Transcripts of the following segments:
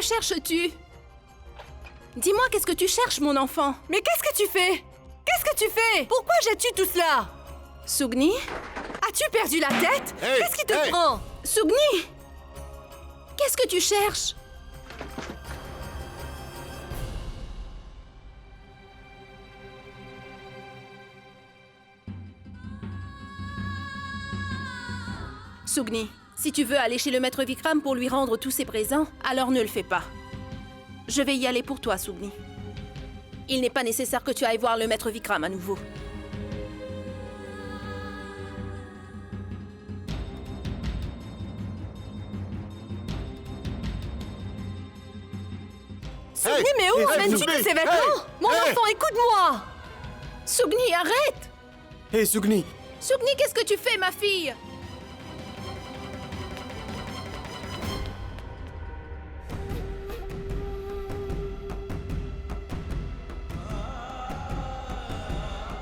Que cherches-tu? Dis-moi, qu'est-ce que tu cherches, mon enfant? Mais qu'est-ce que tu fais? Qu'est-ce que tu fais? Pourquoi jettes-tu tout cela? Sugni? As-tu perdu la tête? Hey, Qu'est-ce qui te hey. prend? Sugni! Qu'est-ce que tu cherches? Sugni, si tu veux aller chez le maître Vikram pour lui rendre tous ses présents, alors ne le fais pas. Je vais y aller pour toi, Sugni. Il n'est pas nécessaire que tu ailles voir le maître Vikram à nouveau. Sugni, mais où emmènes-tu Sugni, tous ces vêtements? hey, Mon hey. enfant, écoute-moi! Sugni, arrête! Hé, Sugni! Sugni, qu'est-ce que tu fais, ma fille?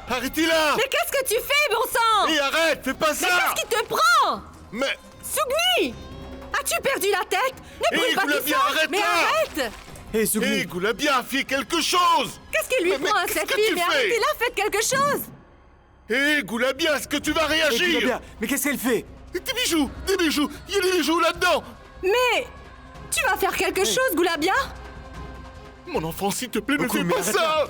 Arrêtez-la! Mais qu'est-ce que tu fais, bon sang? Hé, arrête! Fais pas ça! Qu'est-ce qui te prend? Mais... Sugni! As-tu perdu la tête? Ne brûle pas Goulabia, tout ça! arrête Mais là! arrête! Hé, Sugni! Hé, Goulabia, fais quelque chose! Qu'est-ce qui lui Mais prend à qu'est-ce cette que fille? tu Mais fais? arrêtez-la, faites quelque chose! Hé, Goulabia, est-ce que tu vas réagir? mais qu'est-ce qu'elle fait? Des bijoux! Des bijoux! Il y a des bijoux là-dedans! Mais... Tu vas faire quelque chose, Goulabia? Mon enfant, s'il te plaît, ne Beaucoup, fais mais pas arrête-la. ça!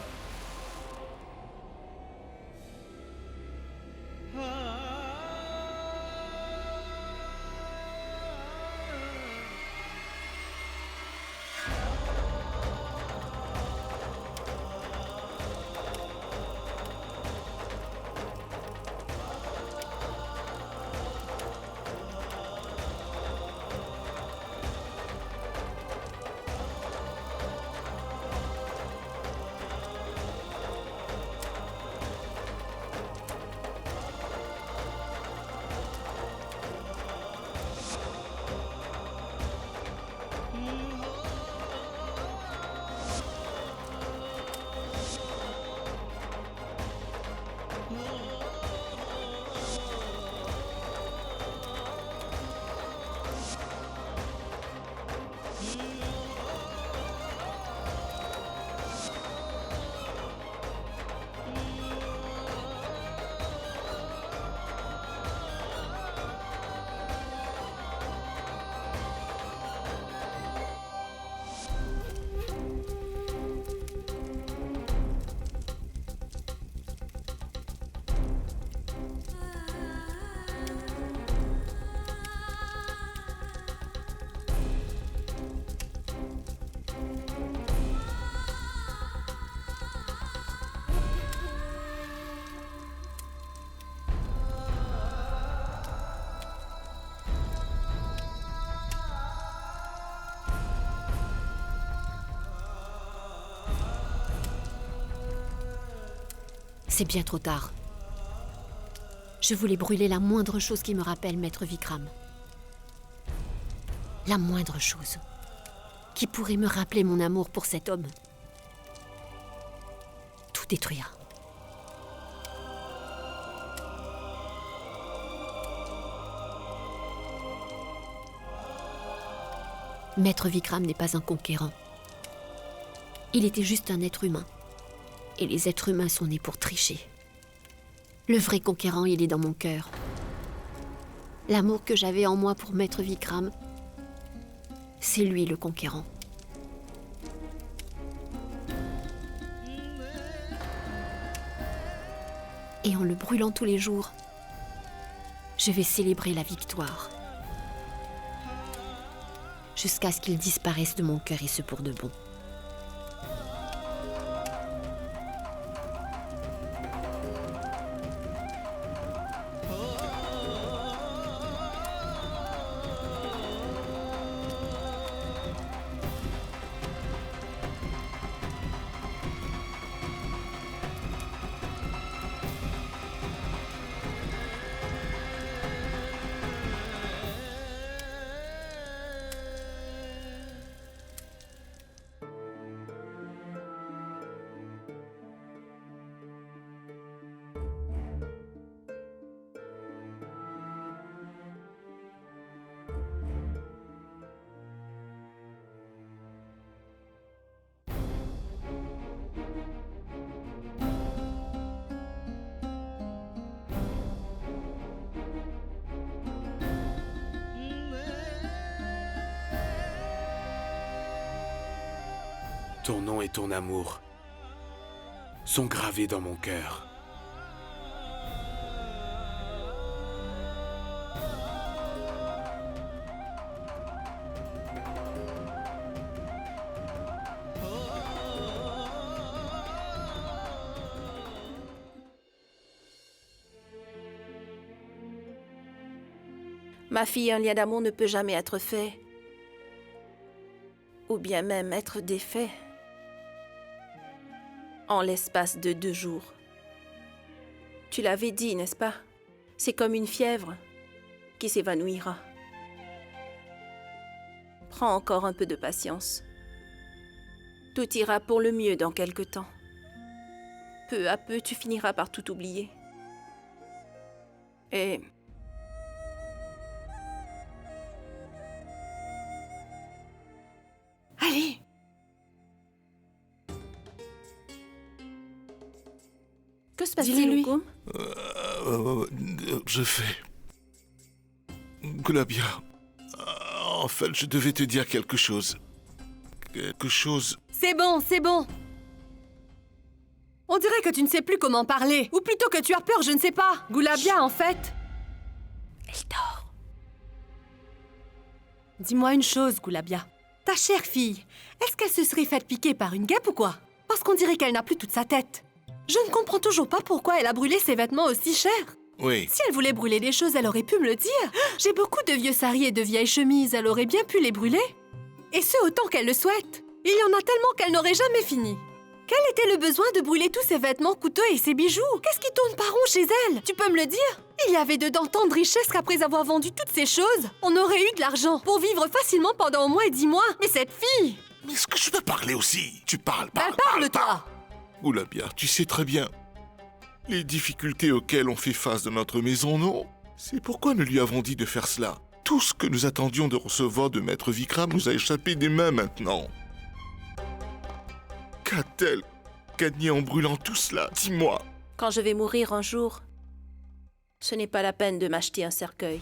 C'est bien trop tard. Je voulais brûler la moindre chose qui me rappelle Maître Vikram. La moindre chose qui pourrait me rappeler mon amour pour cet homme. Tout détruire. Maître Vikram n'est pas un conquérant. Il était juste un être humain. Et les êtres humains sont nés pour tricher. Le vrai conquérant, il est dans mon cœur. L'amour que j'avais en moi pour Maître Vikram, c'est lui le conquérant. Et en le brûlant tous les jours, je vais célébrer la victoire. Jusqu'à ce qu'il disparaisse de mon cœur et ce pour de bon. Ton nom et ton amour sont gravés dans mon cœur. Ma fille, un lien d'amour ne peut jamais être fait, ou bien même être défait, en l'espace de 2 jours. Tu l'avais dit, n'est-ce pas? C'est comme une fièvre qui s'évanouira. Prends encore un peu de patience. Tout ira pour le mieux dans quelque temps. Peu à peu, tu finiras par tout oublier. Et... Allez! Que se passe-t-il, Dis-le-lui. Oukoum? Je fais... Gulabia, en fait, je devais te dire quelque chose. Quelque chose... C'est bon, c'est bon. On dirait que tu ne sais plus comment parler. Ou plutôt que tu as peur, je ne sais pas. Gulabia, en fait. Elle dort. Dis-moi une chose, Gulabia. Ta chère fille, est-ce qu'elle se serait faite piquer par une guêpe ou quoi? Parce qu'on dirait qu'elle n'a plus toute sa tête. Je ne comprends toujours pas pourquoi elle a brûlé ses vêtements aussi chers. Oui. Si elle voulait brûler des choses, elle aurait pu me le dire. J'ai beaucoup de vieux saris et de vieilles chemises, elle aurait bien pu les brûler. Et ce, autant qu'elle le souhaite. Il y en a tellement qu'elle n'aurait jamais fini. Quel était le besoin de brûler tous ses vêtements coûteux et ses bijoux? Qu'est-ce qui tourne par rond chez elle? Tu peux me le dire? Il y avait dedans tant de richesses qu'après avoir vendu toutes ces choses, on aurait eu de l'argent pour vivre facilement pendant au moins 10 mois. Mais cette fille... Mais est-ce que je peux parler aussi? Tu parles, parle, parle, parle. toi! Gulabia, tu sais très bien les difficultés auxquelles on fait face dans notre maison, non? C'est pourquoi nous lui avons dit de faire cela. Tout ce que nous attendions de recevoir de Maître Vikram nous a échappé des mains maintenant. Qu'a-t-elle gagné en brûlant tout cela? Dis-moi. Quand je vais mourir un jour, ce n'est pas la peine de m'acheter un cercueil.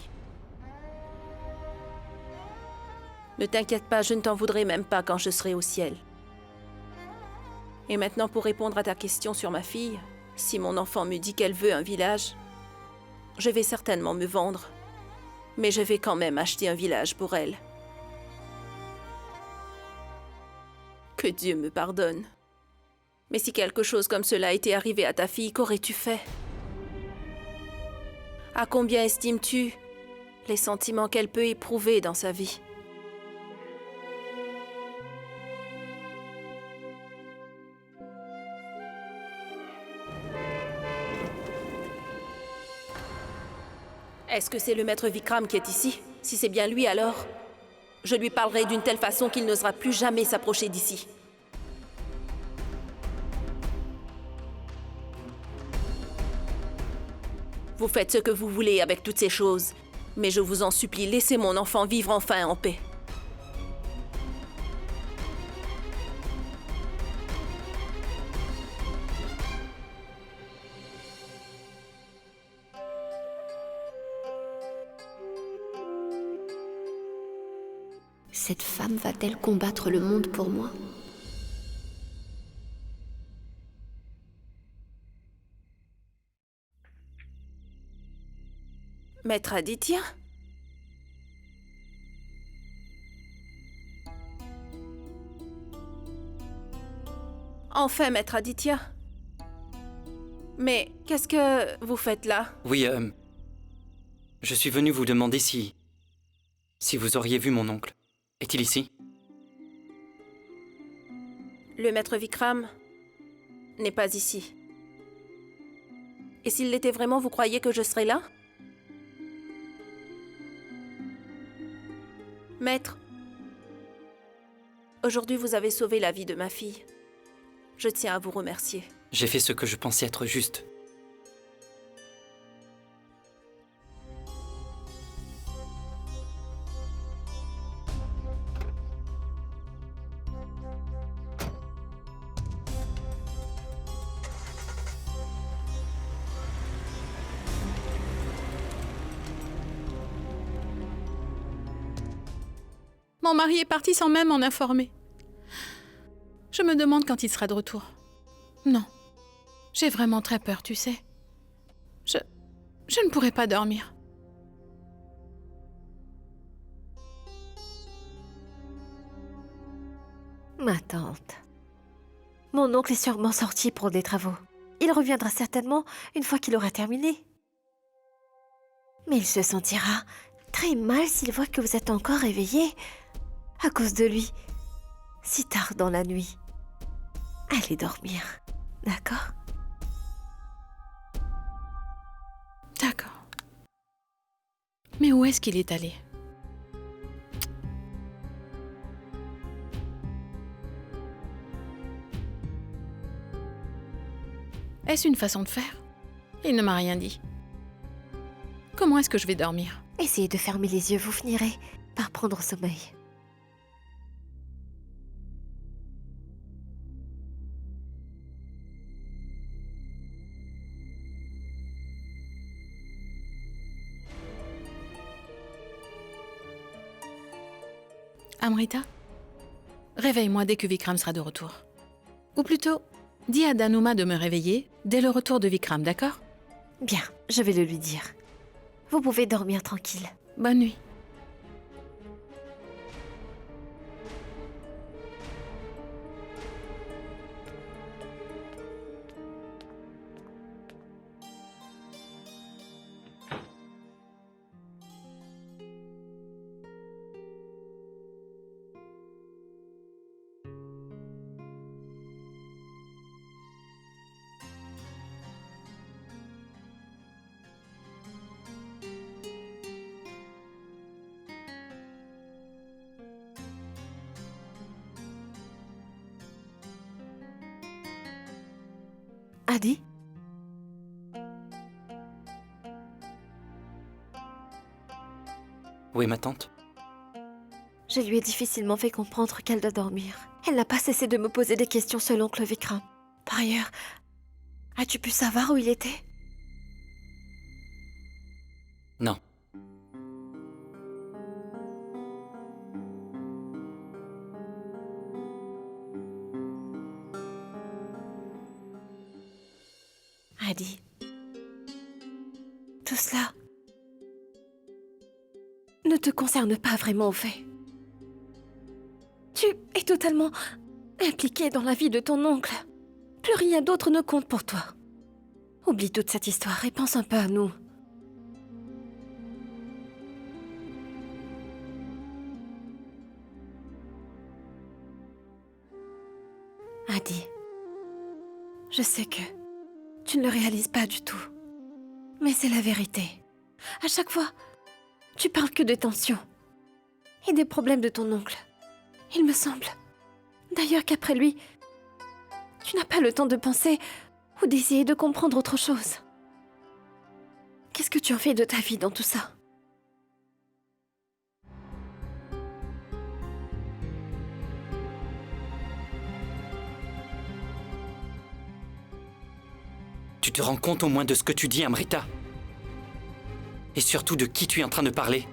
Ne t'inquiète pas, je ne t'en voudrai même pas quand je serai au ciel. Et maintenant, pour répondre à ta question sur ma fille, si mon enfant me dit qu'elle veut un village, je vais certainement me vendre. Mais je vais quand même acheter un village pour elle. Que Dieu me pardonne. Mais si quelque chose comme cela était arrivé à ta fille, qu'aurais-tu fait? À combien estimes-tu les sentiments qu'elle peut éprouver dans sa vie? Est-ce que c'est le maître Vikram qui est ici? Si c'est bien lui, alors, je lui parlerai d'une telle façon qu'il n'osera plus jamais s'approcher d'ici. Vous faites ce que vous voulez avec toutes ces choses, mais je vous en supplie, laissez mon enfant vivre enfin en paix. Cette femme va-t-elle combattre le monde pour moi? Maître Aditya? Enfin, Maître Aditya. Mais qu'est-ce que vous faites là? Oui, je suis venu vous demander si vous auriez vu mon oncle. Est-il ici? Le maître Vikram n'est pas ici. Et s'il l'était vraiment, vous croyez que je serais là? Maître, aujourd'hui vous avez sauvé la vie de ma fille. Je tiens à vous remercier. J'ai fait ce que je pensais être juste. Mon mari est parti sans même m'en informer. Je me demande quand il sera de retour. Non. J'ai vraiment très peur, tu sais. Je ne pourrai pas dormir. Ma tante. Mon oncle est sûrement sorti pour des travaux. Il reviendra certainement une fois qu'il aura terminé. Mais il se sentira très mal s'il voit que vous êtes encore réveillé à cause de lui, si tard dans la nuit. Allez dormir, d'accord? D'accord. Mais où est-ce qu'il est allé? Est-ce une façon de faire? Il ne m'a rien dit. Comment est-ce que je vais dormir? Essayez de fermer les yeux, vous finirez par prendre sommeil. Amrita, réveille-moi dès que Vikram sera de retour. Ou plutôt, dis à Danuma de me réveiller dès le retour de Vikram, d'accord? Bien, je vais le lui dire. Vous pouvez dormir tranquille. Bonne nuit. Adi? Où est ma tante? Je lui ai difficilement fait comprendre qu'elle doit dormir. Elle n'a pas cessé de me poser des questions sur l'oncle Vikram. Par ailleurs, as-tu pu savoir où il était? Non. Adi, tout cela ne te concerne pas vraiment au fait. Tu es totalement impliqué dans la vie de ton oncle. Plus rien d'autre ne compte pour toi. Oublie toute cette histoire et pense un peu à nous. Adi, je sais que tu ne le réalises pas du tout. Mais c'est la vérité. À chaque fois, tu parles que de tensions et des problèmes de ton oncle. Il me semble, d'ailleurs qu'après lui, tu n'as pas le temps de penser ou d'essayer de comprendre autre chose. Qu'est-ce que tu en fais de ta vie dans tout ça? Tu te rends compte au moins de ce que tu dis, Amrita? Et surtout de qui tu es en train de parler?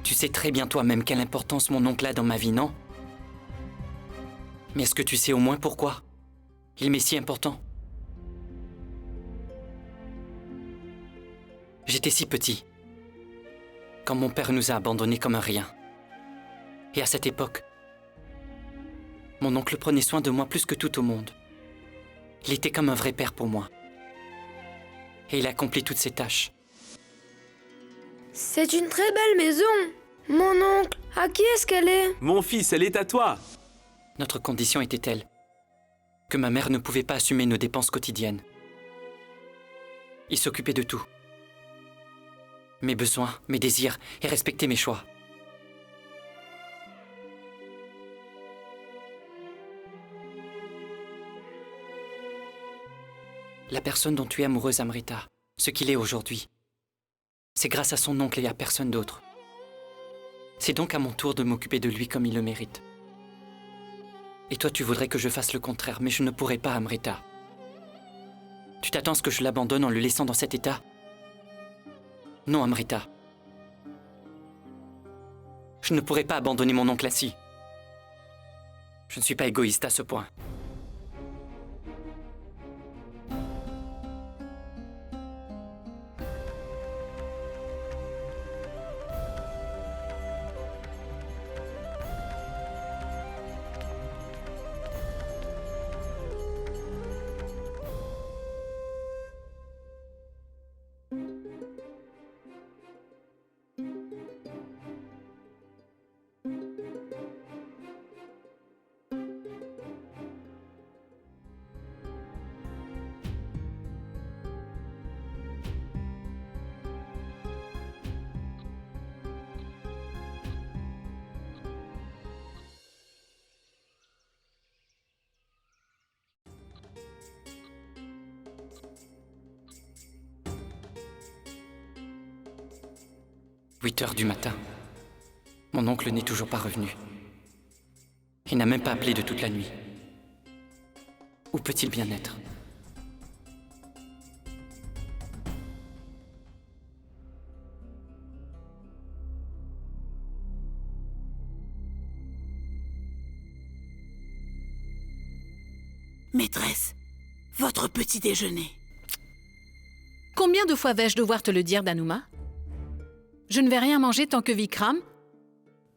Tu sais très bien toi-même quelle importance mon oncle a dans ma vie, non? Mais est-ce que tu sais au moins pourquoi il m'est si important? J'étais si petit, quand mon père nous a abandonnés comme un rien. Et à cette époque, mon oncle prenait soin de moi plus que tout au monde. Il était comme un vrai père pour moi. Et il a accompli toutes ses tâches. C'est une très belle maison. Mon oncle, à qui est-ce qu'elle est? Mon fils, elle est à toi. Notre condition était telle que ma mère ne pouvait pas assumer nos dépenses quotidiennes. Il s'occupait de tout. Mes besoins, mes désirs et respectait mes choix. La personne dont tu es amoureuse, Amrita, ce qu'il est aujourd'hui, c'est grâce à son oncle et à personne d'autre. C'est donc à mon tour de m'occuper de lui comme il le mérite. Et toi, tu voudrais que je fasse le contraire, mais je ne pourrai pas, Amrita. Tu t'attends à ce que je l'abandonne en le laissant dans cet état? Non, Amrita. Je ne pourrai pas abandonner mon oncle ainsi. Je ne suis pas égoïste à ce point. « 8 heures du matin. Mon oncle n'est toujours pas revenu. Il n'a même pas appelé de toute la nuit. Où peut-il bien être ? Maîtresse, votre petit déjeuner. Combien de fois vais-je devoir te le dire, Danuma? Je ne vais rien manger tant que Vikram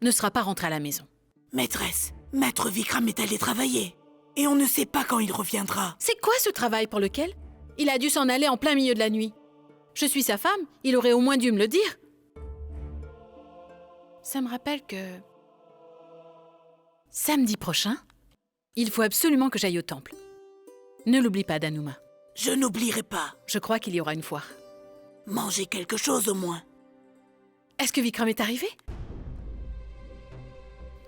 ne sera pas rentré à la maison. Maîtresse, Maître Vikram est allé travailler. Et on ne sait pas quand il reviendra. C'est quoi ce travail pour lequel il a dû s'en aller en plein milieu de la nuit? Je suis sa femme, il aurait au moins dû me le dire. Ça me rappelle que... samedi prochain, il faut absolument que j'aille au temple. Ne l'oublie pas, Danuma. Je n'oublierai pas. Je crois qu'il y aura une foire. Mangez quelque chose au moins. Est-ce que Vikram est arrivé?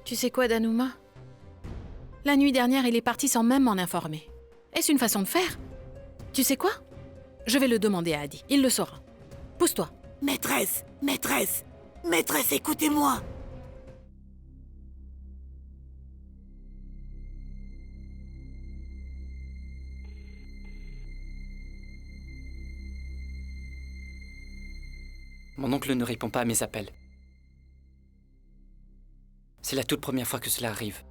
Tu sais quoi, Danuma? La nuit dernière, il est parti sans même m'en informer. Est-ce une façon de faire? Tu sais quoi? Je vais le demander à Adi. Il le saura. Pousse-toi. Maîtresse, maîtresse, maîtresse, écoutez-moi. Mon oncle ne répond pas à mes appels. C'est la toute première fois que cela arrive.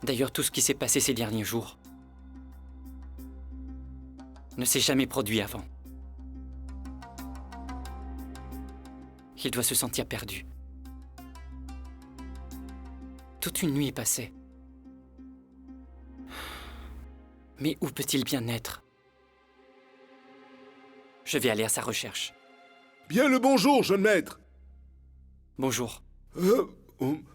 D'ailleurs, tout ce qui s'est passé ces derniers jours ne s'est jamais produit avant. Il doit se sentir perdu. Toute une nuit est passée. Mais où peut-il bien être? Je vais aller à sa recherche. Bien le bonjour, jeune maître. Bonjour.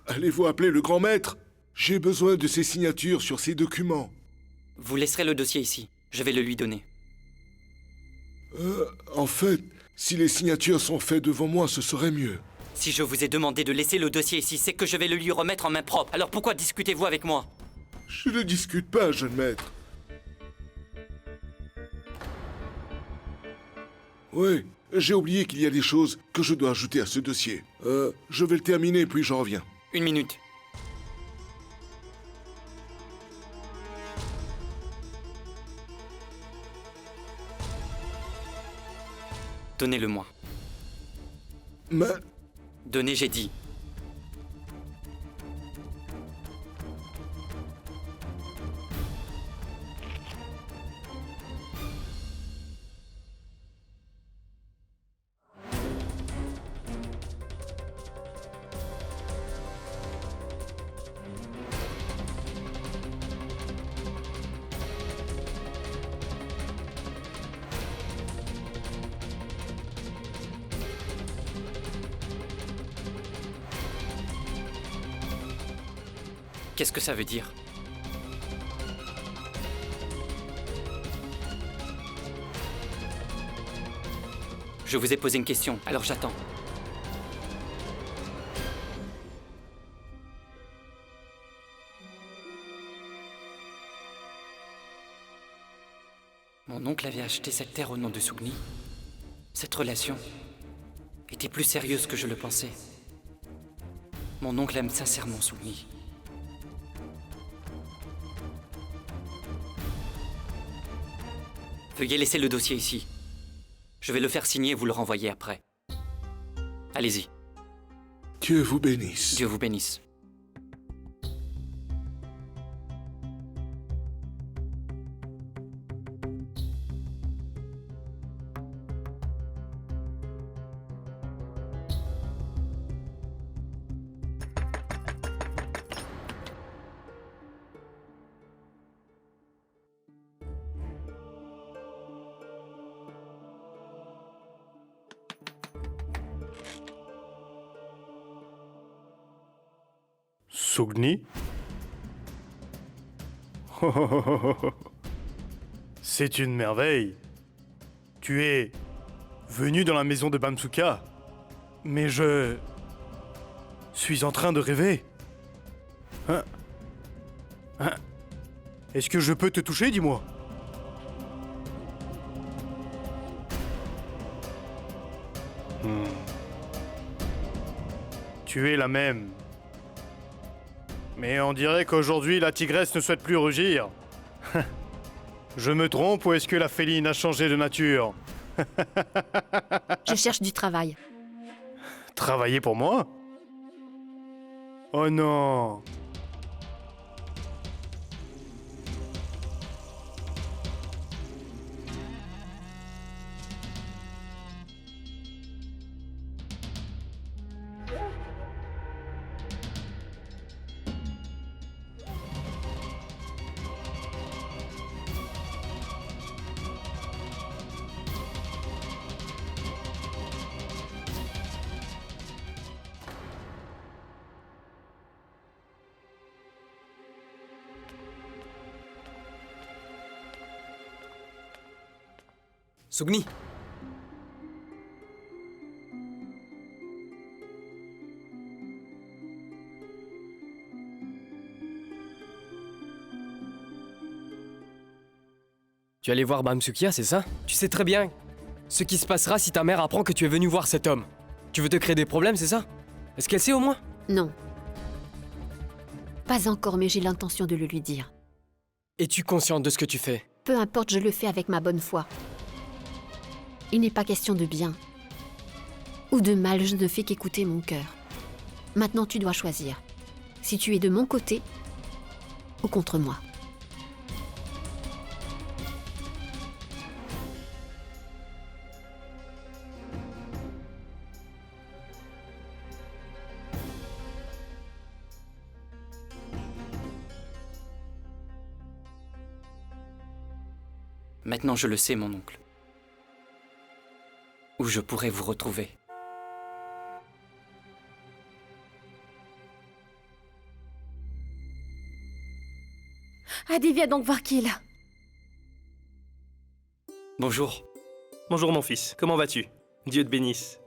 Allez-vous appeler le grand maître? J'ai besoin de ses signatures sur ces documents. Vous laisserez le dossier ici. Je vais le lui donner. En fait, si les signatures sont faites devant moi, ce serait mieux. Si je vous ai demandé de laisser le dossier ici, c'est que je vais le lui remettre en main propre. Alors pourquoi discutez-vous avec moi? Je ne discute pas, jeune maître. Oui, j'ai oublié qu'il y a des choses que je dois ajouter à ce dossier. Je vais le terminer, puis j'en reviens. 1 minute. Donnez-le-moi. Mais... Donnez, j'ai dit. Qu'est-ce que ça veut dire? Je vous ai posé une question, alors j'attends. Mon oncle avait acheté cette terre au nom de Sugni. Cette relation était plus sérieuse que je le pensais. Mon oncle aime sincèrement Sugni. Veuillez laisser le dossier ici. Je vais le faire signer et vous le renvoyer après. Allez-y. Dieu vous bénisse. Dieu vous bénisse. Sugni? C'est une merveille. Tu es venu dans la maison de Bamsuka, mais je suis en train de rêver. Hein? Est-ce que je peux te toucher, dis-moi? Tu es la même. Mais on dirait qu'aujourd'hui, la tigresse ne souhaite plus rugir. Je me trompe ou est-ce que la féline a changé de nature? Je cherche du travail. Travailler pour moi? Oh non! Sugni. Tu es allé voir Bamsukia, c'est ça? Tu sais très bien ce qui se passera si ta mère apprend que tu es venu voir cet homme. Tu veux te créer des problèmes, c'est ça? Est-ce qu'elle sait au moins? Non. Pas encore, mais j'ai l'intention de le lui dire. Es-tu consciente de ce que tu fais? Peu importe, je le fais avec ma bonne foi. Il n'est pas question de bien ou de mal, je ne fais qu'écouter mon cœur. Maintenant, tu dois choisir. Si tu es de mon côté ou contre moi. Maintenant, je le sais, mon oncle. Où je pourrais vous retrouver. Adi, viens donc voir qui est là. Bonjour. Bonjour mon fils, comment vas-tu? Dieu te bénisse.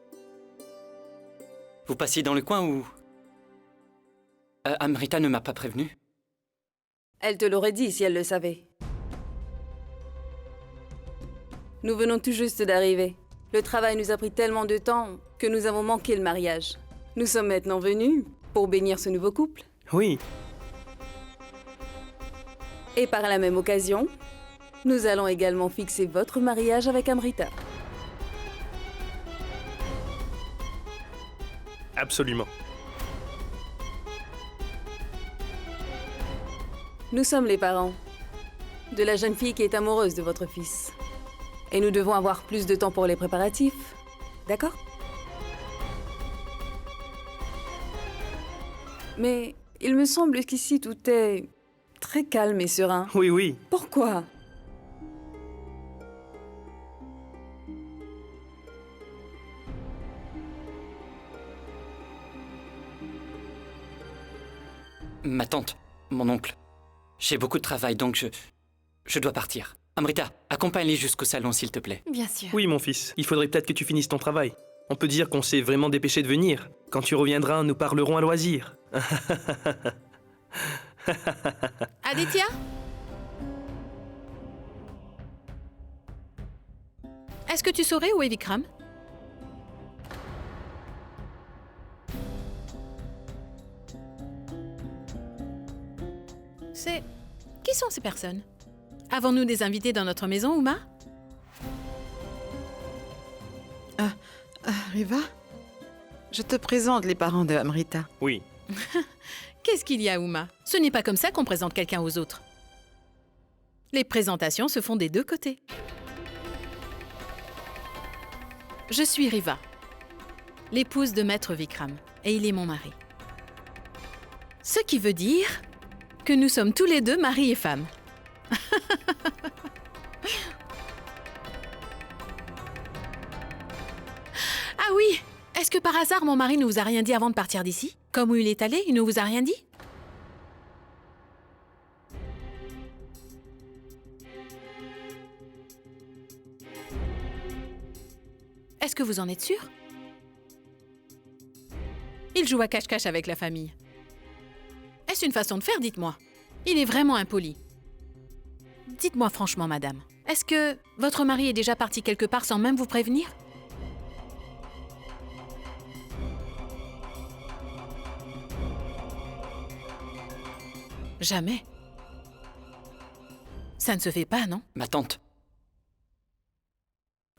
Vous passiez dans le coin où... Amrita ne m'a pas prévenu. Elle te l'aurait dit si elle le savait. Nous venons tout juste d'arriver. Le travail nous a pris tellement de temps que nous avons manqué le mariage. Nous sommes maintenant venus pour bénir ce nouveau couple. Oui. Et par la même occasion, nous allons également fixer votre mariage avec Amrita. Absolument. Nous sommes les parents de la jeune fille qui est amoureuse de votre fils. Et nous devons avoir plus de temps pour les préparatifs. D'accord? Mais il me semble qu'ici tout est très calme et serein. Oui, oui. Pourquoi? Ma tante, mon oncle. J'ai beaucoup de travail, donc je dois partir. Amrita, accompagne-les jusqu'au salon, s'il te plaît. Bien sûr. Oui, mon fils. Il faudrait peut-être que tu finisses ton travail. On peut dire qu'on s'est vraiment dépêché de venir. Quand tu reviendras, nous parlerons à loisir. Aditya? Est-ce que tu saurais où est Vikram? Qui sont ces personnes? Avons-nous des invités dans notre maison, Uma? Riva, je te présente les parents de Amrita. Oui. Qu'est-ce qu'il y a, Uma? Ce n'est pas comme ça qu'on présente quelqu'un aux autres. Les présentations se font des deux côtés. Je suis Riva, l'épouse de Maître Vikram, et il est mon mari. Ce qui veut dire que nous sommes tous les deux mari et femme. Ah oui, est-ce que par hasard mon mari ne vous a rien dit avant de partir d'ici? Comme où il est allé, il ne vous a rien dit? Est-ce que vous en êtes sûr? Il joue à cache-cache avec la famille. Est-ce une façon de faire, dites-moi? Il est vraiment impoli. Dites-moi franchement, madame, est-ce que votre mari est déjà parti quelque part sans même vous prévenir? Jamais. Ça ne se fait pas, non? Ma tante.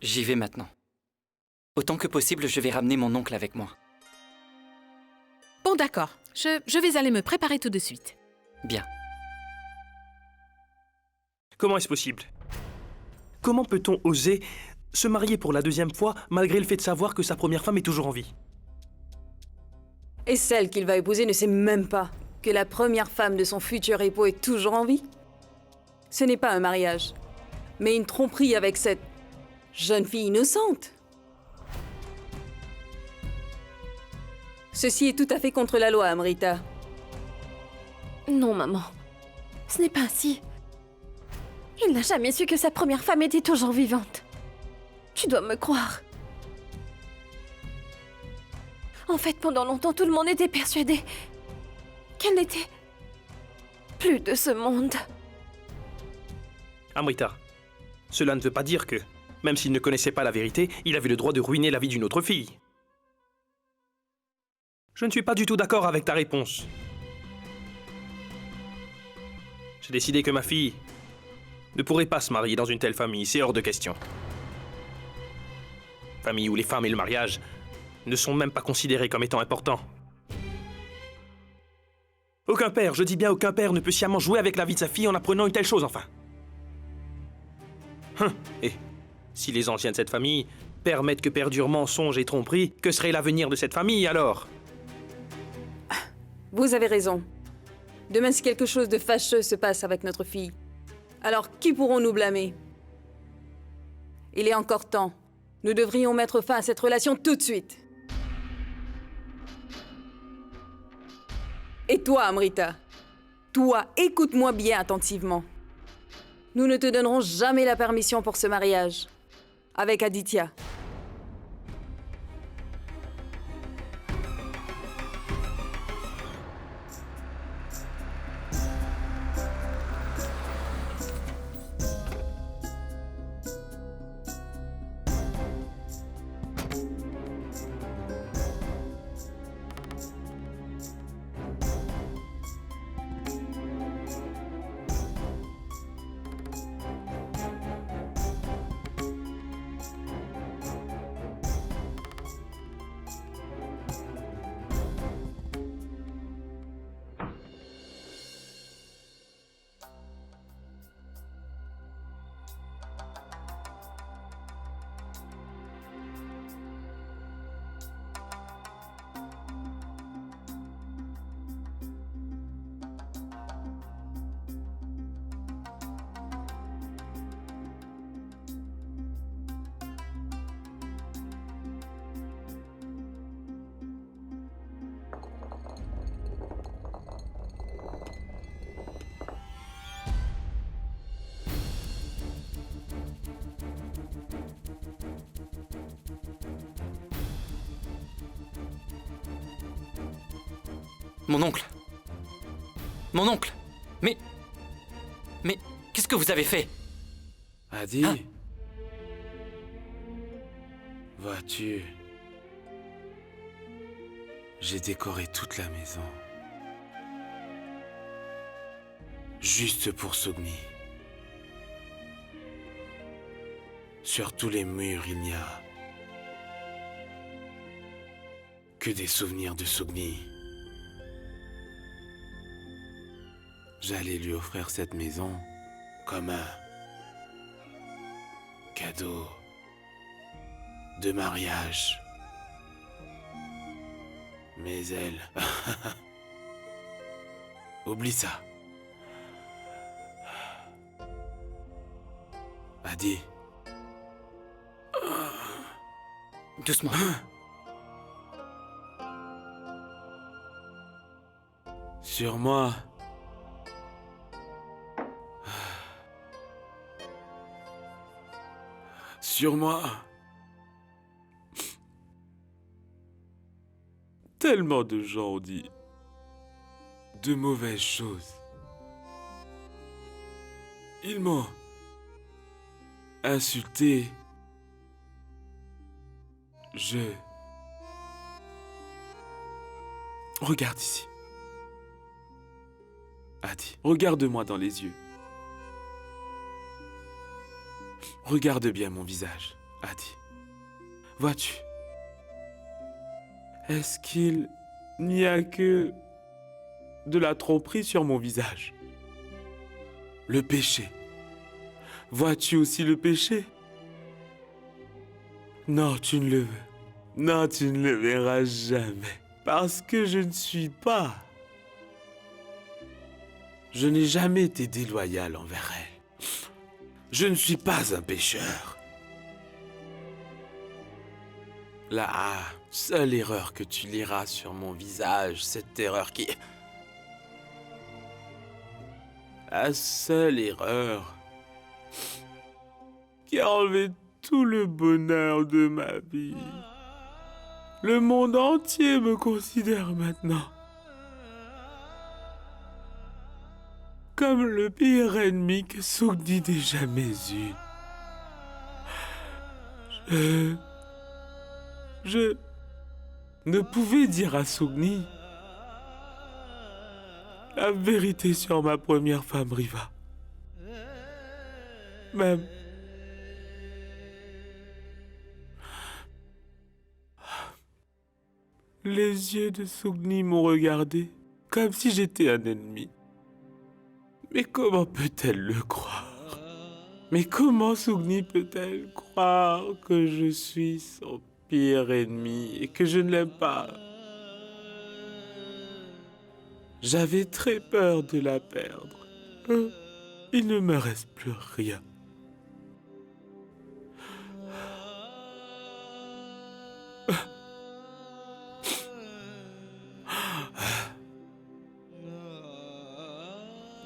J'y vais maintenant. Autant que possible, je vais ramener mon oncle avec moi. Bon, d'accord. Je vais aller me préparer tout de suite. Bien. Comment est-ce possible? Comment peut-on oser se marier pour la deuxième fois malgré le fait de savoir que sa première femme est toujours en vie? Et celle qu'il va épouser ne sait même pas que la première femme de son futur époux est toujours en vie? Ce n'est pas un mariage, mais une tromperie avec cette jeune fille innocente. Ceci est tout à fait contre la loi, Amrita. Non, maman. Ce n'est pas ainsi. Il n'a jamais su que sa première femme était toujours vivante. Tu dois me croire. En fait, pendant longtemps, tout le monde était persuadé qu'elle n'était plus de ce monde. Amrita, cela ne veut pas dire que, même s'il ne connaissait pas la vérité, il avait le droit de ruiner la vie d'une autre fille. Je ne suis pas du tout d'accord avec ta réponse. J'ai décidé que ma fille ne pourrait pas se marier dans une telle famille, c'est hors de question. Famille où les femmes et le mariage ne sont même pas considérés comme étant importants. Aucun père, je dis bien aucun père, ne peut sciemment jouer avec la vie de sa fille en apprenant une telle chose, enfin. Et si les anciens de cette famille permettent que perdurent mensonges et tromperies, que serait l'avenir de cette famille alors? Vous avez raison. Demain, si quelque chose de fâcheux se passe avec notre fille, alors qui pourrons-nous blâmer? Il est encore temps. Nous devrions mettre fin à cette relation tout de suite. Et toi, Amrita, toi, écoute-moi bien attentivement. Nous ne te donnerons jamais la permission pour ce mariage avec Aditya. Mon oncle. Mon oncle. Mais qu'est-ce que vous avez fait? Adi, hein? Vois-tu, j'ai décoré toute la maison. Juste pour Sugni. Sur tous les murs, il y a que des souvenirs de Sugni. J'allais lui offrir cette maison comme un cadeau de mariage. Mais elle... Oublie ça. Adi. Doucement. Sur moi. Sur moi. Tellement de gens ont dit de mauvaises choses. Ils m'ont insulté. Regarde ici. Adi, regarde-moi dans les yeux. Regarde bien mon visage, Adi. Vois-tu? Est-ce qu'il n'y a que de la tromperie sur mon visage? Le péché. Vois-tu aussi le péché? Non, tu ne le veux. Non, tu ne le verras jamais. Parce que je ne suis pas. Je n'ai jamais été déloyal envers elle. Je ne suis pas un pécheur. La seule erreur que tu liras sur mon visage, cette erreur qui... La seule erreur qui a enlevé tout le bonheur de ma vie. Le monde entier me considère maintenant comme le pire ennemi que Sugni n'ait jamais eu. Je ne pouvais dire à Sugni la vérité sur ma première femme, Riva. Même les yeux de Sugni m'ont regardé comme si j'étais un ennemi. Mais comment peut-elle le croire? Mais comment Sugni peut-elle croire que je suis son pire ennemi et que je ne l'aime pas? J'avais très peur de la perdre. Il ne me reste plus rien.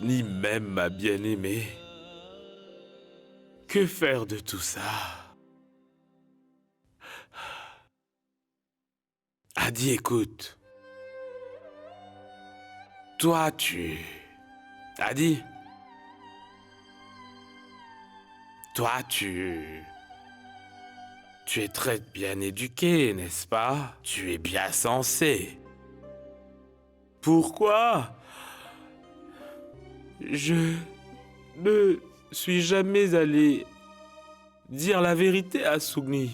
Ni même ma bien-aimée. Que faire de tout ça? Adi, écoute. Toi, Adi. Toi, tu es très bien éduqué, n'est-ce pas? Tu es bien sensé. Pourquoi je ne suis jamais allé dire la vérité à Sugni?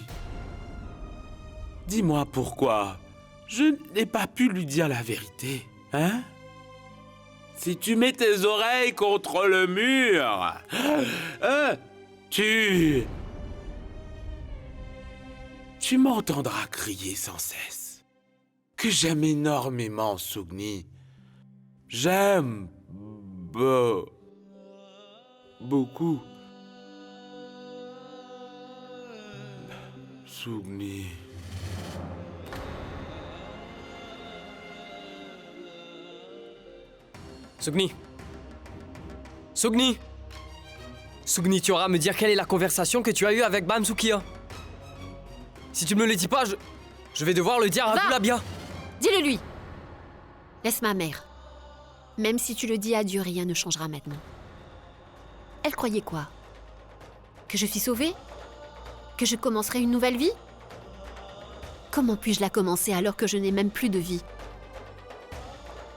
Dis-moi pourquoi je n'ai pas pu lui dire la vérité, hein? Si tu mets tes oreilles contre le mur, tu m'entendras crier sans cesse que j'aime énormément Sugni. J'aime beaucoup Sugni. Sugni. Sugni. Sugni, tu auras à me dire quelle est la conversation que tu as eue avec Bamsukia. Si tu ne me le dis pas, je vais devoir le dire à Abdulabia. Dis-le lui. Laisse ma mère. Même si tu le dis à Dieu, rien ne changera maintenant. Elle croyait quoi? Que je suis sauvée? Que je commencerai une nouvelle vie? Comment puis-je la commencer alors que je n'ai même plus de vie?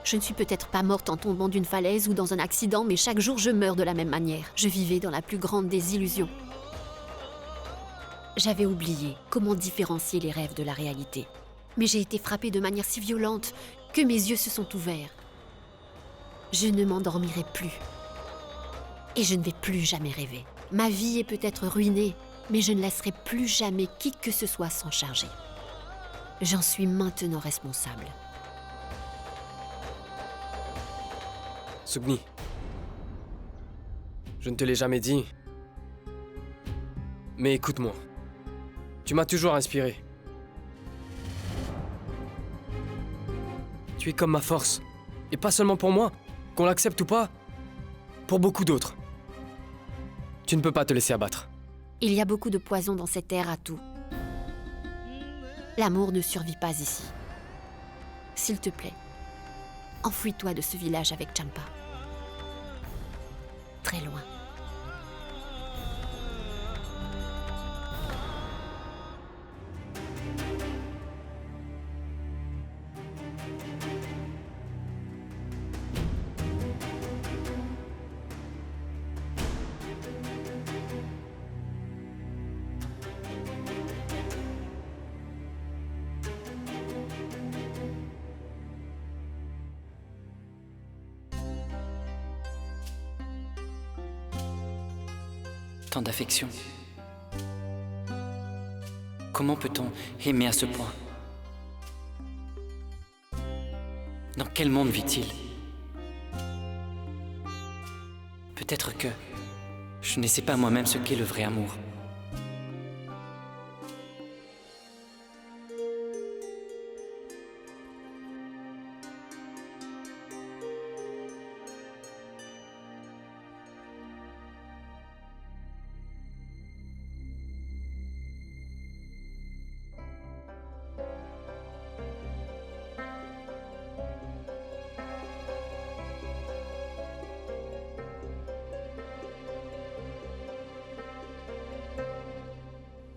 Je ne suis peut-être pas morte en tombant d'une falaise ou dans un accident, mais chaque jour je meurs de la même manière. Je vivais dans la plus grande des illusions. J'avais oublié comment différencier les rêves de la réalité. Mais j'ai été frappée de manière si violente que mes yeux se sont ouverts. Je ne m'endormirai plus. Et je ne vais plus jamais rêver. Ma vie est peut-être ruinée, mais je ne laisserai plus jamais qui que ce soit s'en charger. J'en suis maintenant responsable. Sugni, je ne te l'ai jamais dit, mais écoute-moi. Tu m'as toujours inspiré. Tu es comme ma force. Et pas seulement pour moi, qu'on l'accepte ou pas, pour beaucoup d'autres. Tu ne peux pas te laisser abattre. Il y a beaucoup de poison dans cette terre à tout. L'amour ne survit pas ici. S'il te plaît, enfouis-toi de ce village avec Champa. Très loin. Tant d'affection. Comment peut-on aimer à ce point? Dans quel monde vit-il? Peut-être que je ne sais pas moi-même ce qu'est le vrai amour.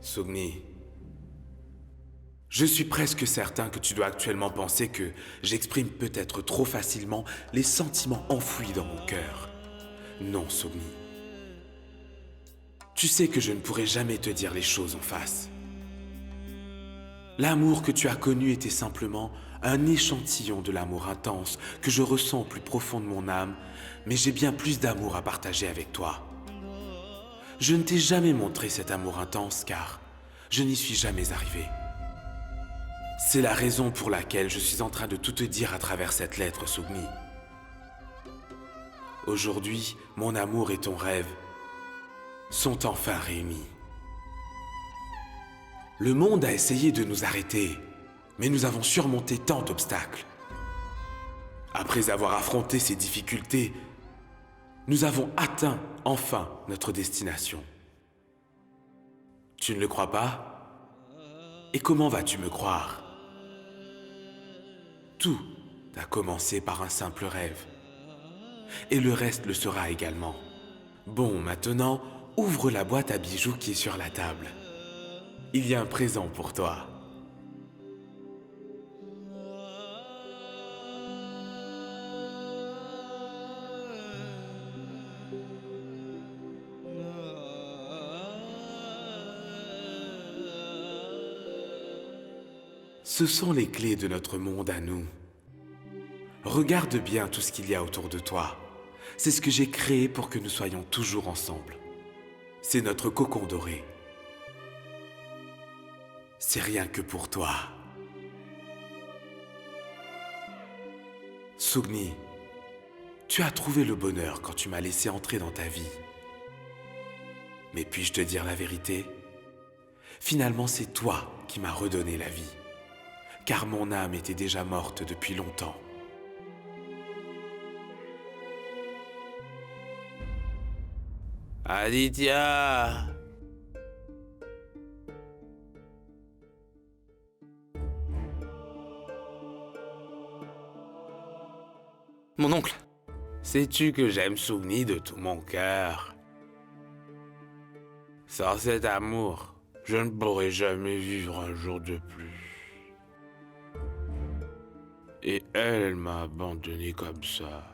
Sugni, je suis presque certain que tu dois actuellement penser que j'exprime peut-être trop facilement les sentiments enfouis dans mon cœur. Non, Sugni. Tu sais que je ne pourrai jamais te dire les choses en face. L'amour que tu as connu était simplement un échantillon de l'amour intense que je ressens au plus profond de mon âme, mais j'ai bien plus d'amour à partager avec toi. Je ne t'ai jamais montré cet amour intense car je n'y suis jamais arrivé. C'est la raison pour laquelle je suis en train de tout te dire à travers cette lettre, Sugni. Aujourd'hui, mon amour et ton rêve sont enfin réunis. Le monde a essayé de nous arrêter, mais nous avons surmonté tant d'obstacles. Après avoir affronté ces difficultés, nous avons atteint enfin notre destination. Tu ne le crois pas? Et comment vas-tu me croire? Tout a commencé par un simple rêve. Et le reste le sera également. Bon, maintenant, ouvre la boîte à bijoux qui est sur la table. Il y a un présent pour toi. Ce sont les clés de notre monde à nous. Regarde bien tout ce qu'il y a autour de toi. C'est ce que j'ai créé pour que nous soyons toujours ensemble. C'est notre cocon doré. C'est rien que pour toi. Sugni, tu as trouvé le bonheur quand tu m'as laissé entrer dans ta vie. Mais puis-je te dire la vérité? Finalement, c'est toi qui m'as redonné la vie. Car mon âme était déjà morte depuis longtemps. Aditya! Mon oncle. Sais-tu que j'aime Sugni de tout mon cœur? Sans cet amour, je ne pourrai jamais vivre un jour de plus. Et elle m'a abandonné comme ça.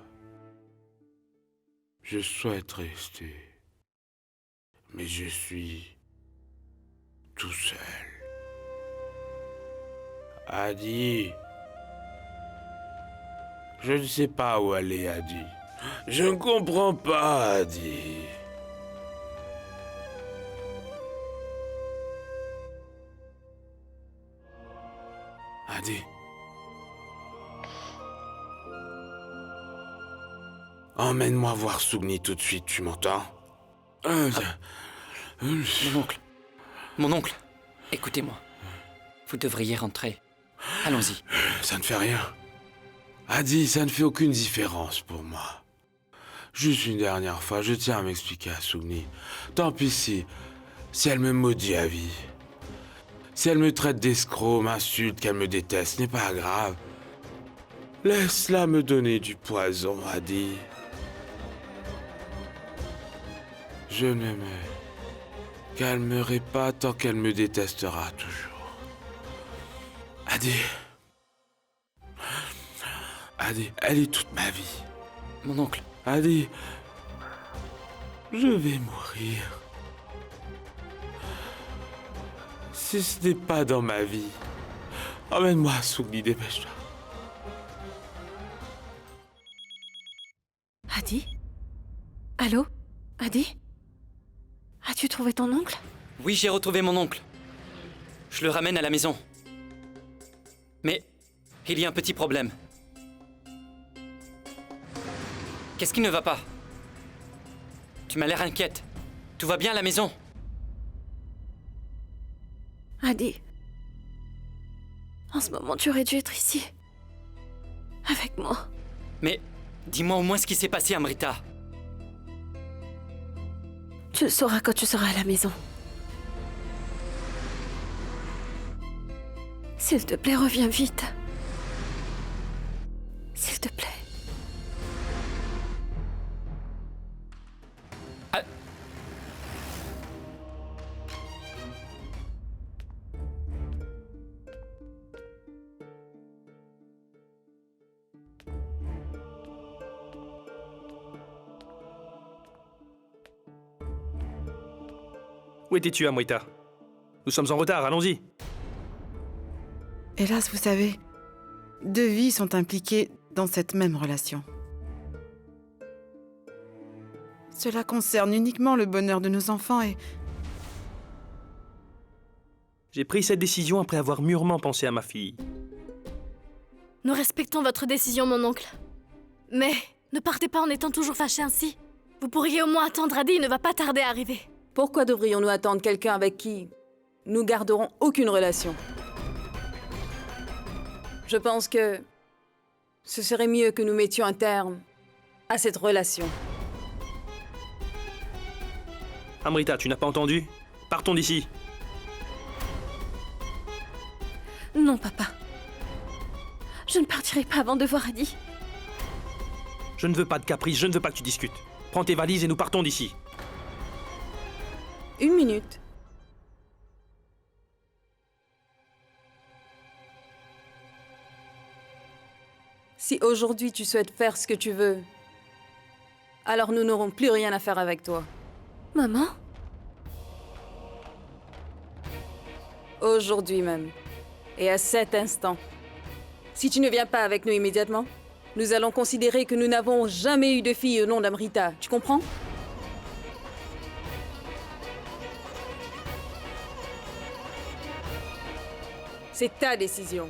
Je souhaite rester. Mais je suis tout seul. Adi. Je ne sais pas où aller, Adi. Je ne comprends pas, Adi. Adi. Emmène-moi voir Sougni tout de suite, tu m'entends? Mon oncle, écoutez-moi. Vous devriez rentrer. Allons-y. Ça ne fait rien. Adi, ça ne fait aucune différence pour moi. Juste une dernière fois, je tiens à m'expliquer à Sougni. Tant pis si elle me maudit à vie. Si elle me traite d'escroc, m'insulte, qu'elle me déteste, ce n'est pas grave. Laisse-la me donner du poison, Adi. Je ne me calmerai pas tant qu'elle me détestera toujours. Adi. Adi, elle est toute ma vie. Mon oncle. Adi, je vais mourir. Si ce n'est pas dans ma vie, emmène-moi à Sougni, dépêche-toi. Adi? Allô? Adi? As-tu trouvé ton oncle? Oui, j'ai retrouvé mon oncle. Je le ramène à la maison. Mais il y a un petit problème. Qu'est-ce qui ne va pas? Tu m'as l'air inquiète. Tout va bien à la maison? Adi, en ce moment, tu aurais dû être ici. Avec moi. Mais dis-moi au moins ce qui s'est passé, Amrita. Tu le sauras quand tu seras à la maison. S'il te plaît, reviens vite. S'il te plaît. Où étais-tu, Amrita? Nous sommes en retard, allons-y. Hélas, vous savez, 2 vies sont impliquées dans cette même relation. Cela concerne uniquement le bonheur de nos enfants et... J'ai pris cette décision après avoir mûrement pensé à ma fille. Nous respectons votre décision, mon oncle. Mais ne partez pas en étant toujours fâché ainsi. Vous pourriez au moins attendre Adi, il ne va pas tarder à arriver. Pourquoi devrions-nous attendre quelqu'un avec qui nous garderons aucune relation? Je pense que ce serait mieux que nous mettions un terme à cette relation. Amrita, tu n'as pas entendu? Partons d'ici. Non, papa. Je ne partirai pas avant de voir Adi. Je ne veux pas de caprice, je ne veux pas que tu discutes. Prends tes valises et nous partons d'ici. 1 minute. Si aujourd'hui tu souhaites faire ce que tu veux, alors nous n'aurons plus rien à faire avec toi. Maman? Aujourd'hui même. Et à cet instant. Si tu ne viens pas avec nous immédiatement, nous allons considérer que nous n'avons jamais eu de fille au nom d'Amrita. Tu comprends? C'est ta décision.